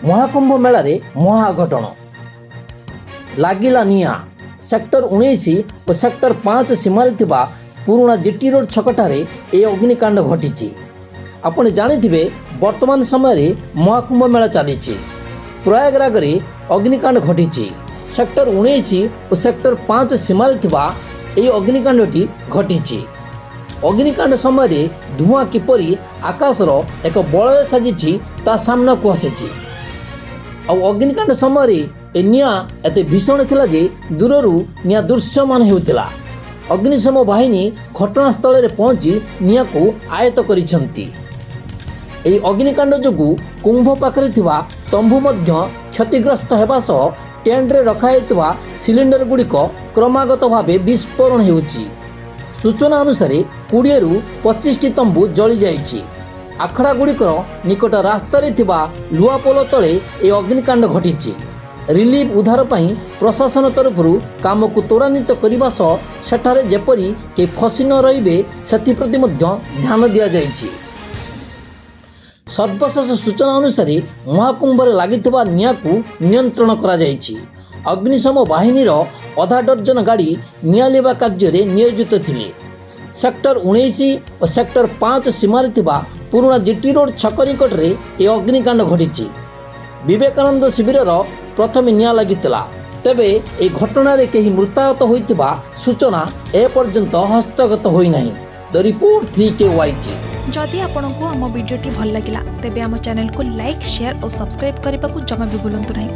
महाकुंभ मेला महाघटन लागिला निया सेक्टर 19 और सेक्टर 5 सीमार पुराणा जीटी रोड छकटारे ए अग्निकांड घटी। आपण जानिथिबे वर्तमान समय महाकुंभ मेला चली प्रयागराज रे अग्निकांड घटी। सेक्टर 19 और सेक्टर 5 सीमार ए अग्निकांडटी घटी। अग्निकांड समय धुआं किपरि आकाशर एक बलय साजिछि ता सामना को आसी। अग्निकांड समय ए निया एते भीषण थिला जे दूररू निया दृश्यमान हेउतिला। अग्निशम बाहिनी घटनास्थल में पहुंची निया को आयत्त करिसेंती। एही अग्निकांड जोगु कुंभ पाखरे थिबा तंबू मध्य क्षतिग्रस्त हेबा सह टेंट रे रखाइतवा सिलिंडर गुड़िक क्रमागत भावे विस्फोरण हेउछि। सूचना अनुसार 20 रु 25 तंबू जली जाइछि। आखड़ा गुड़िकर निकट रास्तार लुआपोल तले ए अग्निकांड घटी। रिलीफ उद्धार पई प्रशासन तरफ काम को त्वरान्वित करने सह सेठारे जेपरी के फसी न रहिबे सेथिप्रति ध्यान दिया जाइछि। सर्वशेष सूचना अनुसार महाकुंभरे लागिथिबा निया को नियंत्रण करा जाइछि। अग्निशम बाहिनीर आधा डर्जन गाड़ी निया लेवा कार्य नियोजित थिले। सेक्टर 19 और सेक्टर 5 सीमार पुराणा जीटी रोड छक निकट में ए अग्निकांड घटी। विवेकानंद शिविर प्रथम निया लागितिला। तेबे ए घटना रे केही मृताहत होइतिबा सूचना एपर्यंत हस्तगत होई नाही। The report 3KYT। जदि आपंक आम भिडी भल लगा तेब आम चैनल को लाइक शेयर और सब्सक्राइब करने को जमा भी भूलु नहीं।